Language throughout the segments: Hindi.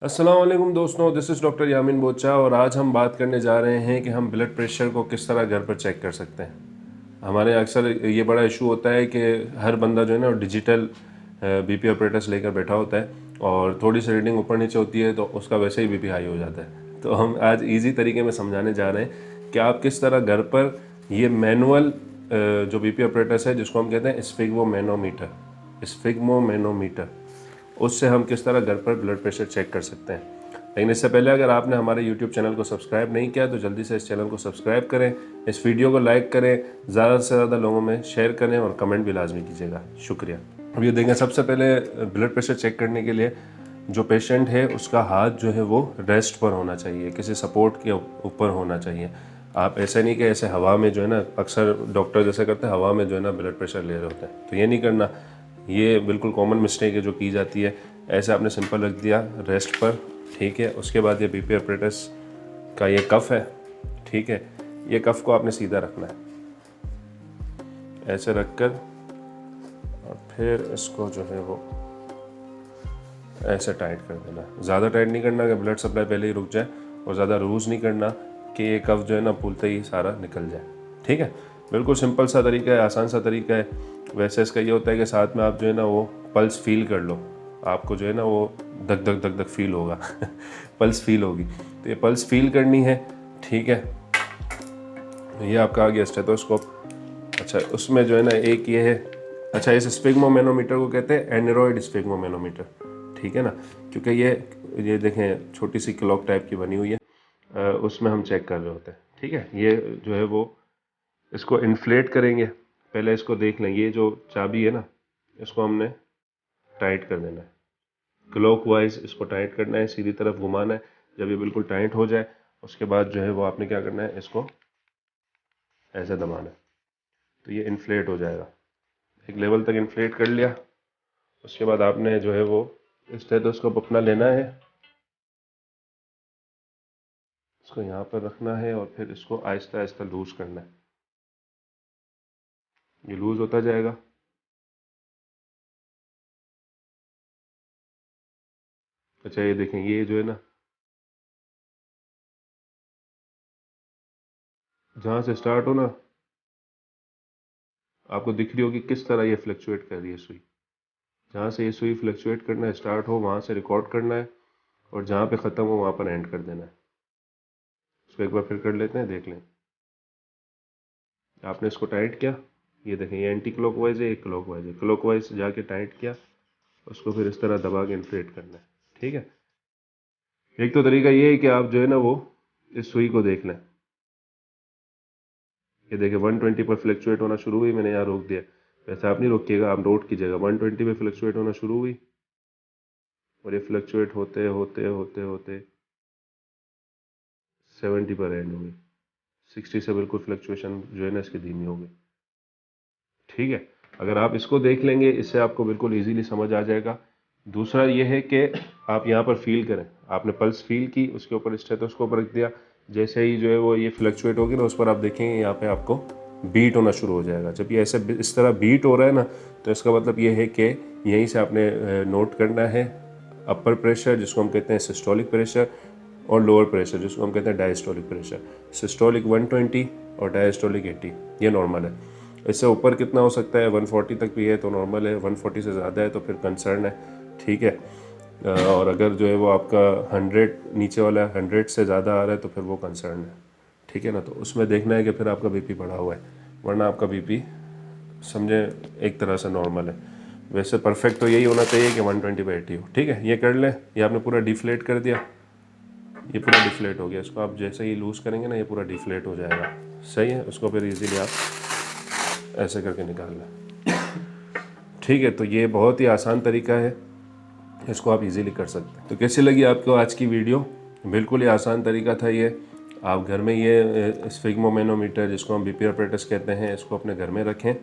अस्सलाम वालेकुम दोस्तों, दिस इज़ डॉक्टर यामीन बोचा और आज हम बात करने जा रहे हैं कि हम ब्लड प्रेशर को किस तरह घर पर चेक कर सकते हैं। हमारे अक्सर ये बड़ा इशू होता है कि हर बंदा जो है ना डिजिटल बीपी ऑपरेटर्स लेकर बैठा होता है और थोड़ी सी रीडिंग ऊपर नीचे होती है तो उसका वैसे ही बीपी हाई हो जाता है। तो हम आज इजी तरीके में समझाने जा रहे हैं कि आप किस तरह घर पर ये मैनुअल जो बीपी ऑपरेटर्स है जिसको हम कहते हैं स्फिग्मोमेनोमीटर, उससे हम किस तरह घर पर ब्लड प्रेशर चेक कर सकते हैं। लेकिन इससे पहले अगर आपने हमारे YouTube चैनल को सब्सक्राइब नहीं किया तो जल्दी से इस चैनल को सब्सक्राइब करें, इस वीडियो को लाइक करें, ज़्यादा से ज़्यादा लोगों में शेयर करें और कमेंट भी लाजमी कीजिएगा। शुक्रिया। अब ये देखें, सबसे पहले ब्लड प्रेशर चेक करने के लिए जो पेशेंट है उसका हाथ जो है वो रेस्ट पर होना चाहिए, किसी सपोर्ट के ऊपर होना चाहिए। आप ऐसे नहीं कि ऐसे हवा में जो है ना, अक्सर डॉक्टर जैसे करते हैं हवा में जो है ना ब्लड प्रेशर ले रहे होते हैं, तो ये नहीं करना। ये बिल्कुल कॉमन मिस्टेक है जो की जाती है। ऐसे आपने सिंपल रख दिया रेस्ट पर, ठीक है। उसके बाद ये बीपी ऑपरेटर्स का ये कफ है, ठीक है। ये कफ को आपने सीधा रखना है, ऐसे रखकर, और फिर इसको जो है वो ऐसे टाइट कर देना। ज़्यादा टाइट नहीं करना कि ब्लड सप्लाई पहले ही रुक जाए, और ज़्यादा लूज़ नहीं करना कि ये कफ जो है ना पुलते ही सारा निकल जाए, ठीक है। बिल्कुल सिंपल सा तरीका है, आसान सा तरीका है। वैसे इसका ये होता है कि साथ में आप जो है ना वो पल्स फील कर लो, आपको जो है ना वो धक धक धक धक फील होगा पल्स फील होगी, तो ये पल्स फील करनी है, ठीक है। ये आपका आ गया स्टेथोस्कोप। अच्छा, उसमें जो है ना एक ये है, अच्छा इस स्फिग्मोमेनोमीटर को कहते हैं एनेरॉयड स्फिग्मोमेनोमीटर, ठीक है ना, क्योंकि ये देखें छोटी सी क्लॉक टाइप की बनी हुई है, उसमें हम चेक कर रहे होते हैं, ठीक है। ये जो है वो इसको इन्फ्लेट करेंगे, पहले इसको देख लें। ये जो चाबी है ना, इसको हमने टाइट कर देना है, क्लॉकवाइज इसको टाइट करना है, सीधी तरफ घुमाना है। जब ये बिल्कुल टाइट हो जाए उसके बाद जो है वो आपने क्या करना है, इसको ऐसे दबाना है, तो ये इन्फ्लेट हो जाएगा। एक लेवल तक इन्फ्लेट कर लिया, उसके बाद आपने जो है वो स्टेथोस्कोप अपना लेना है, इसको यहाँ पर रखना है और फिर इसको आहिस्ता आहिस्ता लूज करना है। ये लूज होता जाएगा। अच्छा, ये देखें, ये जो है ना जहाँ से स्टार्ट हो ना, आपको दिख रही होगी किस तरह ये फ्लक्चुएट कर रही है सुई। जहाँ से ये सुई फ्लक्चुएट करना स्टार्ट हो वहाँ से रिकॉर्ड करना है, और जहाँ पे ख़त्म हो वहाँ पर एंड कर देना है। इसको एक बार फिर कर लेते हैं, देख लें। आपने इसको टाइट किया, ये देखें, ये एंटी क्लॉकवाइज है, एक क्लॉकवाइज है। क्लॉकवाइज जाके टाइट किया, उसको फिर इस तरह दबा के इन्फ्लेट करना है, ठीक है। एक तो तरीका ये है कि आप जो है ना वो इस सुई को देख लें। ये देखिए 120 पर फ्लक्चुएट होना शुरू हुई, मैंने यहाँ रोक दिया। वैसे आप नहीं रोकिएगा, आप नोट कीजिएगा। 120 पे फ्लक्चुएट होना शुरू हुई और ये फ्लक्चुएट होते होते होते होते 70 पर एंड हो गई। 60 से बिल्कुल फ्लक्चुएशन जो है ना इसकी धीमी हो गई, ठीक है। अगर आप इसको देख लेंगे, इससे आपको बिल्कुल इजीली समझ आ जाएगा। दूसरा ये है कि आप यहाँ पर फील करें। आपने पल्स फील की, उसके ऊपर स्टेथोस्कोप रख दिया, जैसे ही जो है वो ये फ्लक्चुएट होगी ना, उस पर आप देखेंगे यहाँ पे आपको बीट होना शुरू हो जाएगा। जब ये ऐसे इस तरह बीट हो रहा है ना, तो इसका मतलब ये है कि यहीं से आपने नोट करना है अपर प्रेशर जिसको हम कहते हैं सिस्टोलिक प्रेशर, और लोअर प्रेशर जिसको हम कहते हैं डायस्टोलिक प्रेशर। सिस्टोलिक 120 और डायस्टोलिक 80, ये नॉर्मल है। इससे ऊपर कितना हो सकता है, 140 तक भी है तो नॉर्मल है, 140 से ज़्यादा है तो फिर कंसर्न है, ठीक है। और अगर जो है वो आपका 100 नीचे वाला 100 से ज़्यादा आ रहा है तो फिर वो कंसर्न है, ठीक है ना। तो उसमें देखना है कि फिर आपका बीपी बढ़ा हुआ है, वरना आपका बीपी समझे एक तरह से नॉर्मल है। वैसे परफेक्ट तो यही होना चाहिए कि 120 पे 80 हो, ठीक है। ये कर लें, ये आपने पूरा डिफ्लेट कर दिया, ये पूरा डिफ्लेट हो गया। इसको आप जैसे ही लूज़ करेंगे ना, ये पूरा डिफ्लेट हो जाएगा, सही है। उसको फिर इजीली आप ऐसे करके निकाल लें, ठीक है। तो ये बहुत ही आसान तरीका है, इसको आप इजीली कर सकते हैं। तो कैसी लगी आपको आज की वीडियो? बिल्कुल ही आसान तरीका था ये। आप घर में ये स्फिग्मोमेनोमीटर जिसको हम बीपी ऑपरेटर्स कहते हैं, इसको अपने घर में रखें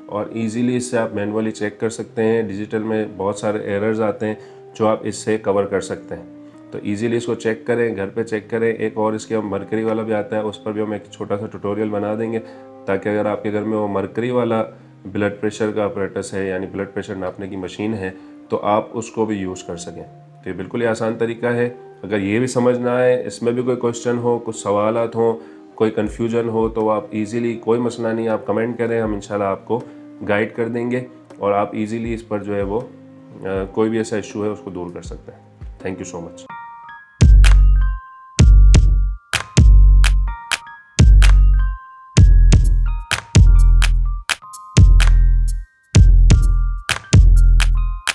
और इजीली इससे आप मैनुअली चेक कर सकते हैं। डिजिटल में बहुत सारे एरर्स आते हैं जो आप इससे कवर कर सकते हैं, तो इजीली इसको चेक करें, घर पे चेक करें। एक और इसके हम मरकरी वाला भी आता है, उस पर भी हम एक छोटा सा ट्यूटोरियल बना देंगे, ताकि अगर आपके घर में वो मरकरी वाला ब्लड प्रेशर का ऑपरेटस है, यानी ब्लड प्रेशर नापने की मशीन है, तो आप उसको भी यूज़ कर सकें। तो ये बिल्कुल ही आसान तरीका है। अगर ये भी समझ ना आए, इसमें भी कोई क्वेश्चन हो, कुछ सवालात हो, कोई कन्फ्यूजन हो, तो आप इजीली, कोई मसला नहीं, आप कमेंट करें, हम इंशाल्लाह आपको गाइड कर देंगे और आप इजीली इस पर जो है वो कोई भी ऐसा इशू है उसको दूर कर सकते हैं। Thank you so much.